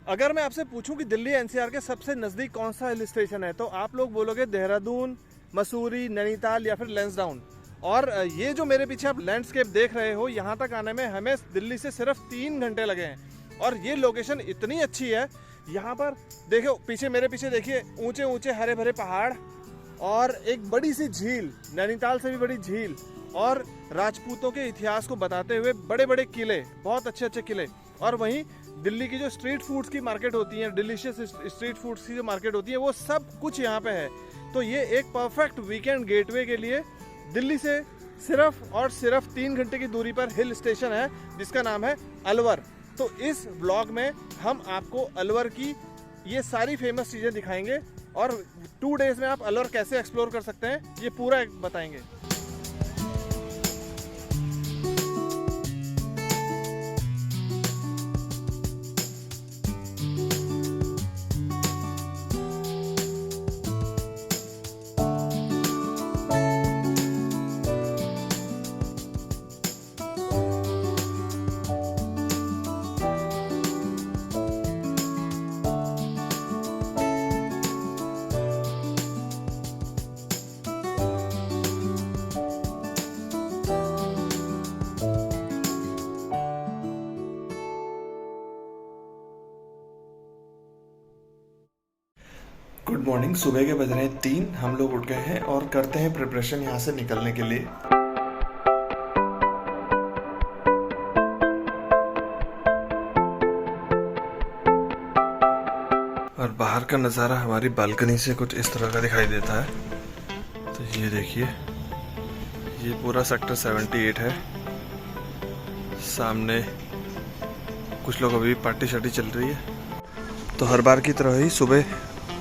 अगर मैं आपसे पूछूं कि दिल्ली एनसीआर के सबसे नज़दीक कौन सा हिल स्टेशन है तो आप लोग बोलोगे देहरादून, मसूरी, नैनीताल या फिर लैंसडाउन। और ये जो मेरे पीछे आप लैंडस्केप देख रहे हो, यहाँ तक आने में हमें दिल्ली से सिर्फ 3 घंटे लगे हैं। और ये लोकेशन इतनी अच्छी है, यहाँ पर देखो पीछे, मेरे पीछे देखिए, ऊंचे ऊंचे हरे भरे पहाड़ और एक बड़ी सी झील, नैनीताल से भी बड़ी झील, और राजपूतों के इतिहास को बताते हुए बड़े बड़े किले, बहुत अच्छे अच्छे किले। और वहीं दिल्ली की जो स्ट्रीट फूड्स की मार्केट होती है, डिलीशियस स्ट्रीट फूड्स की जो मार्केट होती है, वो सब कुछ यहाँ पे है। तो ये एक परफेक्ट वीकेंड गेटवे के लिए दिल्ली से सिर्फ और सिर्फ 3 घंटे की दूरी पर हिल स्टेशन है जिसका नाम है अलवर। तो इस व्लॉग में हम आपको अलवर की ये सारी फेमस चीज़ें दिखाएंगे और 2 डेज में आप अलवर कैसे एक्सप्लोर कर सकते हैं ये पूरा बताएंगे। Good morning. सुबह के बज रहे हैं 3। हम लोग उठ गए हैं और करते हैं प्रिपरेशन यहाँ से निकलने के लिए। और बाहर का नज़ारा हमारी बालकनी से कुछ इस तरह का दिखाई देता है। तो ये देखिए, ये पूरा सेक्टर 78 है। सामने कुछ लोग अभी पार्टी शार्टी चल रही है। तो हर बार की तरह ही सुबह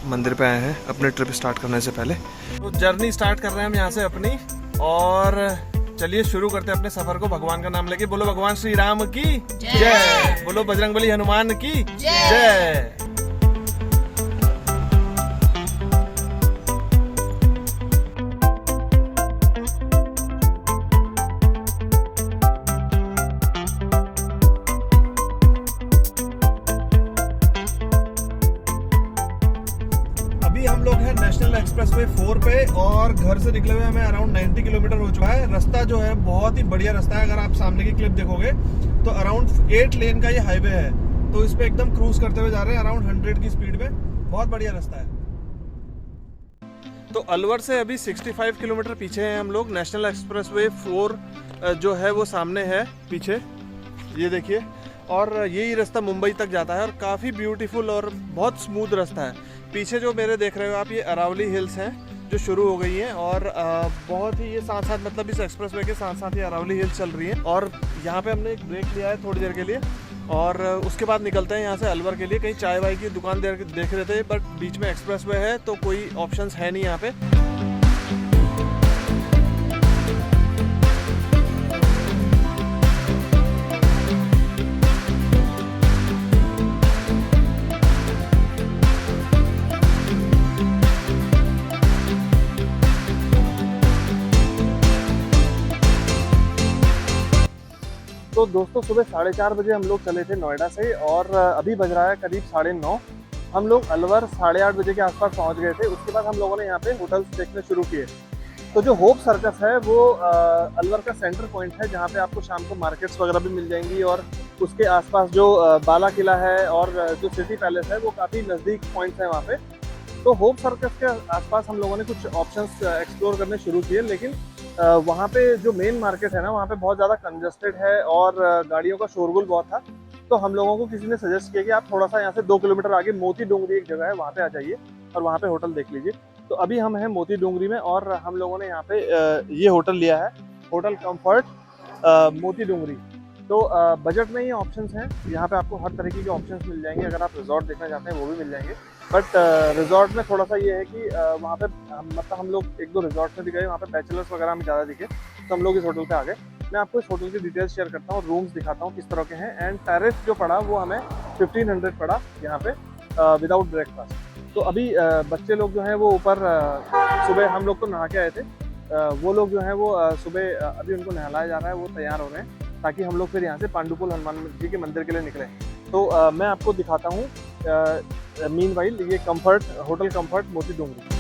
मंदिर पे आए हैं अपने ट्रिप स्टार्ट करने से पहले। तो जर्नी स्टार्ट कर रहे हैं हम यहाँ से अपनी, और चलिए शुरू करते हैं अपने सफर को भगवान का नाम लेके। बोलो भगवान श्री राम की जय, बोलो बजरंगबली हनुमान की जय। हम लोग हैं नेशनल एक्सप्रेसवे 4 पे और घर से निकले हुए हमें अराउंड 90 किलोमीटर हो चुका है। रास्ता जो है बहुत ही बढ़िया रास्ता है। अगर आप सामने की क्लिप देखोगे तो अराउंड 8 लेन का ये हाईवे है। तो इस पे एकदम क्रूज करते हुए जा रहे हैं अराउंड 100 की स्पीड में। बहुत बढ़िया रास्ता है। तो अलवर से अभी 65 किलोमीटर पीछे हैं हम लोग। नेशनल एक्सप्रेसवे 4 जो है वो सामने है पीछे, ये देखिए। और यही रास्ता मुंबई तक जाता है और काफ़ी ब्यूटीफुल और बहुत स्मूथ रास्ता है। पीछे जो मेरे देख रहे हो आप, ये अरावली हिल्स हैं जो शुरू हो गई हैं और बहुत ही ये साथ साथ, मतलब इस एक्सप्रेसवे के साथ साथ ही अरावली हिल्स चल रही हैं। और यहाँ पे हमने एक ब्रेक लिया है थोड़ी देर के लिए और उसके बाद निकलते हैं यहाँ से अलवर के लिए। कहीं चाय वाय की दुकान देख रहे थे, बट बीच में एक्सप्रेसवे है तो कोई ऑप्शंस है नहीं यहाँ पे। तो दोस्तों सुबह 4:30 बजे हम लोग चले थे नोएडा से और अभी बज रहा है करीब 9:30। हम लोग अलवर 8:30 बजे के आसपास पहुंच गए थे। उसके बाद हम लोगों ने यहाँ पे होटल्स देखने शुरू किए। तो जो होप सर्कस है वो अलवर का सेंटर पॉइंट है जहाँ पे आपको शाम को मार्केट्स वगैरह भी मिल जाएंगी। और उसके आसपास जो बाला किला है और जो सिटी पैलेस है वो काफ़ी नज़दीक पॉइंट्स हैं वहाँ पे। तो होप सर्कस के आसपास हम लोगों ने कुछ ऑप्शंस एक्सप्लोर करने शुरू किए, लेकिन वहाँ पे जो मेन मार्केट है ना, वहाँ पे बहुत ज़्यादा कंजस्टेड है और गाड़ियों का शोरगुल बहुत था। तो हम लोगों को किसी ने सजेस्ट किया कि आप थोड़ा सा यहाँ से 2 किलोमीटर आगे मोती डोंगरी एक जगह है, वहाँ पे आ जाइए और वहाँ पे होटल देख लीजिए। तो अभी हम हैं मोती डोंगरी में और हम लोगों ने यहाँ पे ये होटल लिया है, होटल कंफर्ट मोती डोंगरी। तो बजट में ये ऑप्शंस हैं। यहाँ पे आपको हर तरीके के ऑप्शंस मिल जाएंगे। अगर आप रिजॉर्ट देखना चाहते हैं वो भी मिल जाएंगे, बट रिजॉर्ट में थोड़ा सा ये है कि वहाँ पे मतलब हम लोग 1-2 रिजॉर्ट में भी गए, वहाँ पे बैचलर्स वगैरह हमें ज़्यादा दिखे तो हम लोग इस होटल पे आ गए। मैं आपको इस होटल की डिटेल्स शेयर करता हूँ, रूम्स दिखाता हूँ किस तरह के हैं। एंड टैरिफ जो पड़ा वो हमें 1500 पड़ा यहाँ पे विदाउट ब्रेकफास्ट। तो अभी बच्चे लोग जो हैं वो ऊपर, सुबह हम लोग तो नहा के आए थे, वो लोग जो हैं वो सुबह अभी उनको नहलाया जा रहा है, वो तैयार हो रहे हैं ताकि हम लोग फिर यहाँ से पांडुपुल हनुमान जी के मंदिर के लिए निकलें। तो मैं आपको दिखाता हूँ मीनवाइल ये कंफर्ट होटल कंफर्ट मोती डूंगरी।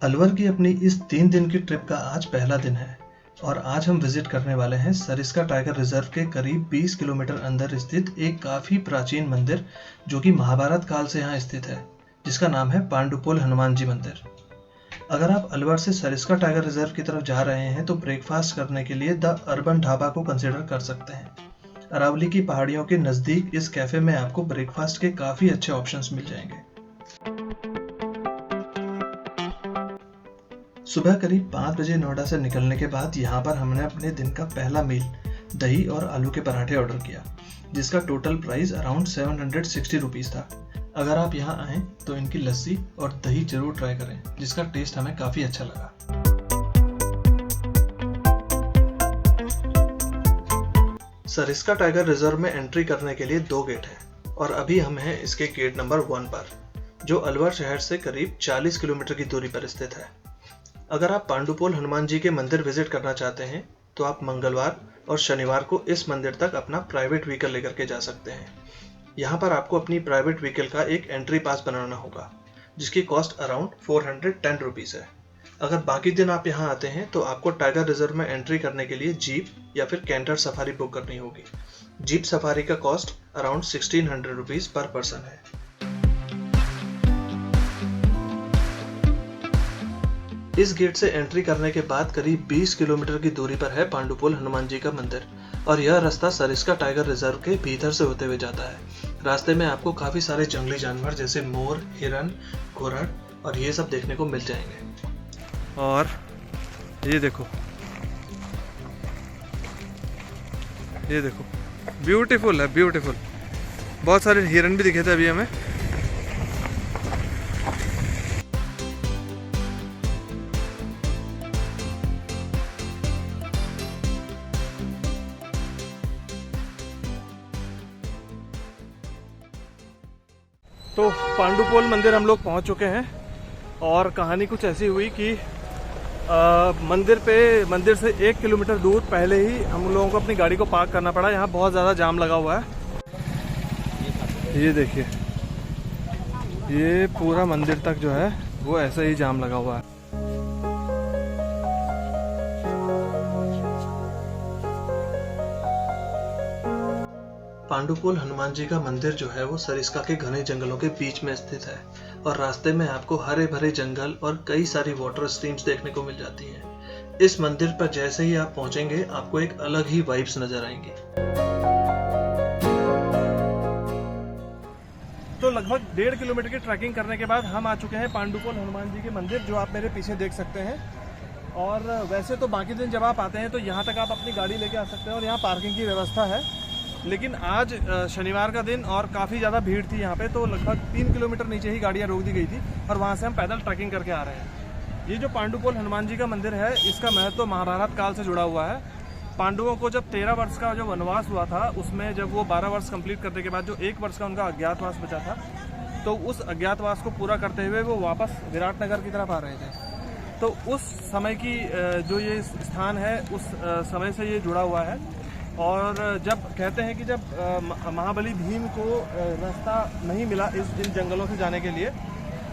अलवर की अपनी इस 3 दिन की ट्रिप का आज पहला दिन है और आज हम विजिट करने वाले हैं सरिस्का टाइगर रिजर्व के करीब 20 किलोमीटर अंदर स्थित एक काफ़ी प्राचीन मंदिर जो कि महाभारत काल से यहाँ स्थित है, जिसका नाम है पांडुपोल हनुमान जी मंदिर। अगर आप अलवर से सरिस्का टाइगर रिजर्व की तरफ जा रहे हैं तो ब्रेकफास्ट करने के लिए द अर्बन ढाबा को कंसिडर कर सकते हैं। अरावली की पहाड़ियों के नज़दीक इस कैफ़े में आपको ब्रेकफास्ट के काफ़ी अच्छे ऑप्शंस मिल जाएंगे। सुबह करीब 5 बजे नोएडा से निकलने के बाद यहाँ पर हमने अपने दिन का पहला मील दही और आलू के पराठे ऑर्डर किया, जिसका टोटल प्राइस अराउंड 760 रुपीज़ था। अगर आप यहाँ आएँ तो इनकी लस्सी और दही जरूर ट्राई करें, जिसका टेस्ट हमें काफ़ी अच्छा लगा। सरिस्का टाइगर रिजर्व में एंट्री करने के लिए 2 गेट हैं और अभी हम हैं इसके गेट नंबर 1 पर, जो अलवर शहर से करीब 40 किलोमीटर की दूरी पर स्थित है। अगर आप पांडुपोल हनुमान जी के मंदिर विजिट करना चाहते हैं तो आप मंगलवार और शनिवार को इस मंदिर तक अपना प्राइवेट व्हीकल लेकर के जा सकते हैं। यहाँ पर आपको अपनी प्राइवेट व्हीकल का एक एंट्री पास बनाना होगा, जिसकी कॉस्ट अराउंड 410 रुपीज़ है। अगर बाकी दिन आप यहाँ आते हैं तो आपको टाइगर रिजर्व में एंट्री करने के लिए जीप या फिर कैंटर सफारी बुक करनी होगी। जीप सफारी का कॉस्ट अराउंड 1600 रुपीज़ पर पर्सन है। इस गेट से एंट्री करने के बाद करीब 20 किलोमीटर की दूरी पर है पांडुपोल हनुमान जी का मंदिर और यह रास्ता सरिस्का टाइगर रिजर्व के भीतर से होते हुए जाता है। रास्ते में आपको काफी सारे जंगली जानवर जैसे मोर, हिरन, घोरड़ और ये सब देखने को मिल जाएंगे। और ये देखो ब्यूटीफुल है, ब्यूटीफुल। बहुत सारे हिरन भी दिखे थे अभी हमें। तो पांडुपोल मंदिर हम लोग पहुंच चुके हैं और कहानी कुछ ऐसी हुई कि मंदिर से 1 किलोमीटर दूर पहले ही हम लोगों को अपनी गाड़ी को पार्क करना पड़ा। यहाँ बहुत ज़्यादा जाम लगा हुआ है। ये देखिए, ये पूरा मंदिर तक जो है वो ऐसा ही जाम लगा हुआ है। पांडुपोल हनुमान जी का मंदिर जो है वो सरिस्का के घने जंगलों के बीच में स्थित है और रास्ते में आपको हरे भरे जंगल और कई सारी वाटर स्ट्रीम्स देखने को मिल जाती हैं। इस मंदिर पर जैसे ही आप पहुंचेंगे आपको एक अलग ही वाइब्स नजर आएंगी। तो लगभग 1.5 किलोमीटर की ट्रैकिंग करने के बाद हम आ चुके हैं पांडुपोल हनुमान जी के मंदिर, जो आप मेरे पीछे देख सकते हैं। और वैसे तो बाकी दिन जब आप आते हैं तो यहाँ तक आप अपनी गाड़ी लेके आ सकते हैं और यहाँ पार्किंग की व्यवस्था है, लेकिन आज शनिवार का दिन और काफ़ी ज़्यादा भीड़ थी यहाँ पे, तो लगभग 3 किलोमीटर नीचे ही गाड़ियाँ रोक दी गई थी और वहाँ से हम पैदल ट्रैकिंग करके आ रहे हैं। ये जो पांडुपोल हनुमान जी का मंदिर है, इसका महत्व महाभारत काल से जुड़ा हुआ है। पांडवों को जब 13 वर्ष का जो वनवास हुआ था, उसमें जब वो 12 वर्ष कंप्लीट करने के बाद जो 1 वर्ष का उनका अज्ञातवास बचा था, तो उस अज्ञातवास को पूरा करते हुए वो वापस विराटनगर की तरफ आ रहे थे। तो उस समय की जो ये स्थान है, उस समय से ये जुड़ा हुआ है। और जब कहते हैं कि जब महाबली भीम को रास्ता नहीं मिला इन जंगलों से जाने के लिए,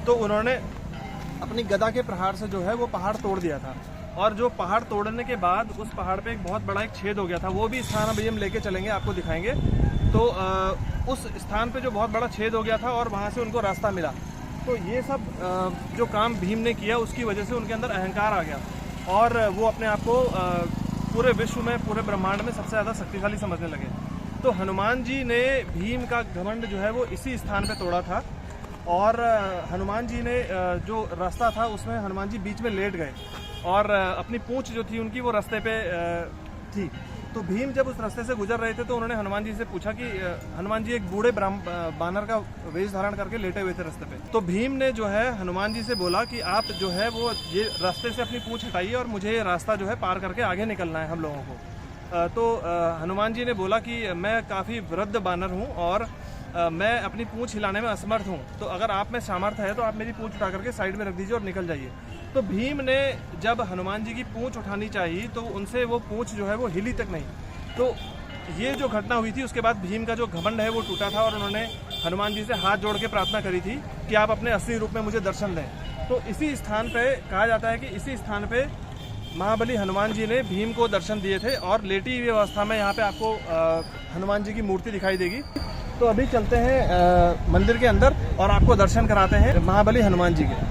तो उन्होंने अपनी गदा के प्रहार से जो है वो पहाड़ तोड़ दिया था। और जो पहाड़ तोड़ने के बाद उस पहाड़ पे एक बहुत बड़ा एक छेद हो गया था, वो भी स्थान अभी हम लेके चलेंगे, आपको दिखाएंगे। तो उस स्थान पे जो बहुत बड़ा छेद हो गया था और वहाँ से उनको रास्ता मिला। तो ये सब जो काम भीम ने किया, उसकी वजह से उनके अंदर अहंकार आ गया और वो अपने आप को पूरे विश्व में, पूरे ब्रह्मांड में सबसे ज़्यादा शक्तिशाली समझने लगे। तो हनुमान जी ने भीम का घमंड जो है वो इसी स्थान पे तोड़ा था। और हनुमान जी ने जो रास्ता था उसमें हनुमान जी बीच में लेट गए और अपनी पूंछ जो थी उनकी वो रास्ते पे थी। तो भीम जब उस रास्ते से गुजर रहे थे तो उन्होंने हनुमान जी से पूछा कि हनुमान जी एक बूढ़े बानर का वेश धारण करके लेटे हुए थे रास्ते पे। तो भीम ने जो है हनुमान जी से बोला कि आप जो है वो ये रास्ते से अपनी पूंछ हटाइए और मुझे ये रास्ता जो है पार करके आगे निकलना है हम लोगों को। तो हनुमान जी ने बोला कि मैं काफ़ी वृद्ध बानर हूँ और मैं अपनी पूंछ हिलाने में असमर्थ हूँ, तो अगर आप में सामर्थ्य है तो आप मेरी पूंछ उठा करके साइड में रख दीजिए और निकल जाइए। तो भीम ने जब हनुमान जी की पूंछ उठानी चाहिए तो उनसे वो पूंछ जो है वो हिली तक नहीं। तो ये जो घटना हुई थी उसके बाद भीम का जो घमंड है वो टूटा था और उन्होंने हनुमान जी से हाथ जोड़ के प्रार्थना करी थी कि आप अपने असली रूप में मुझे दर्शन दें। तो इसी स्थान पे कहा जाता है कि इसी स्थान पे महाबली हनुमान जी ने भीम को दर्शन दिए थे और लेटी हुई अवस्था में यहाँ पे आपको हनुमान जी की मूर्ति दिखाई देगी। तो अभी चलते हैं मंदिर के अंदर और आपको दर्शन कराते हैं महाबली हनुमान जी के।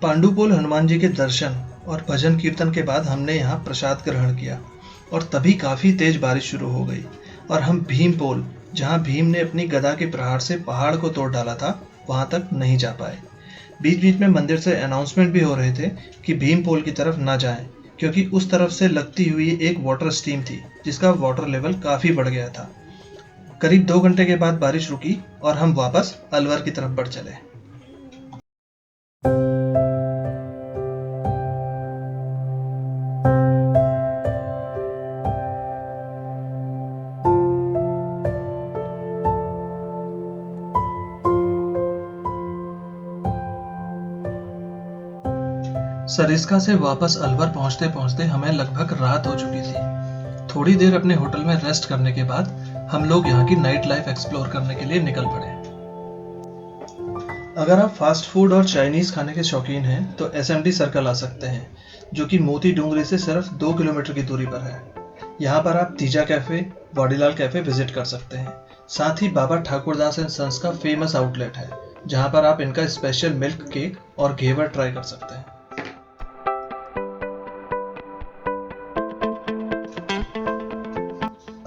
पांडुपोल हनुमान जी के दर्शन और भजन कीर्तन के बाद हमने यहाँ प्रसाद ग्रहण किया और तभी काफी तेज बारिश शुरू हो गई और हम भीमपोल, जहाँ भीम ने अपनी गदा के प्रहार से पहाड़ को तोड़ डाला था, वहां तक नहीं जा पाए। बीच बीच में मंदिर से अनाउंसमेंट भी हो रहे थे कि भीमपोल की तरफ ना जाएं, क्योंकि उस तरफ से लगती हुई एक वाटर स्ट्रीम थी जिसका वाटर लेवल काफी बढ़ गया था। करीब 2 घंटे के बाद बारिश रुकी और हम वापस अलवर की तरफ बढ़ चले। सरिस्का से वापस अलवर पहुंचते पहुंचते हमें लगभग रात हो चुकी थी। थोड़ी देर अपने होटल में रेस्ट करने के बाद हम लोग यहाँ की नाइट लाइफ एक्सप्लोर करने के लिए निकल पड़े। अगर आप फास्ट फूड और चाइनीज खाने के शौकीन हैं तो SMD सर्कल आ सकते हैं, जो कि मोती डूंगरी से सिर्फ 2 किलोमीटर की दूरी पर है। यहाँ पर आप तीजा कैफे, वाडीलाल कैफे विजिट कर सकते हैं। साथ ही बाबा ठाकुरदास एंड सन्स का फेमस आउटलेट है, जहाँ पर आप इनका स्पेशल मिल्क केक और घेवर ट्राई कर सकते हैं।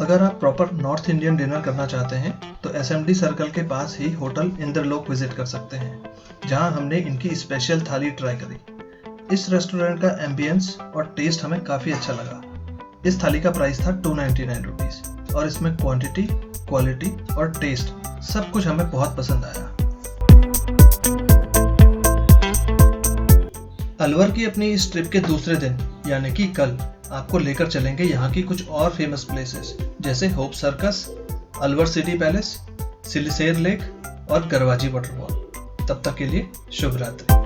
अगर आप प्रॉपर नॉर्थ इंडियन डिनर करना चाहते हैं तो SMD सर्कल के पास ही होटल इंद्रलोक विजिट कर सकते हैं। जहां हमने इनकी स्पेशल थाली ट्राई करी। इस रेस्टोरेंट का एम्बियंस और टेस्ट हमें काफ़ी अच्छा लगा। इस थाली का प्राइस था 299 रुपीज़ और इसमें क्वांटिटी, क्वालिटी और टेस्ट सब कुछ हमें बहुत पसंद आया। अलवर की अपनी इस ट्रिप के दूसरे दिन यानी कि कल आपको लेकर चलेंगे यहाँ की कुछ और फेमस प्लेसेस जैसे Hope Circus, Alwar city palace, Siliserh lake और करवाजी वाटरफॉल। तब तक के लिए शुभ रात्रि।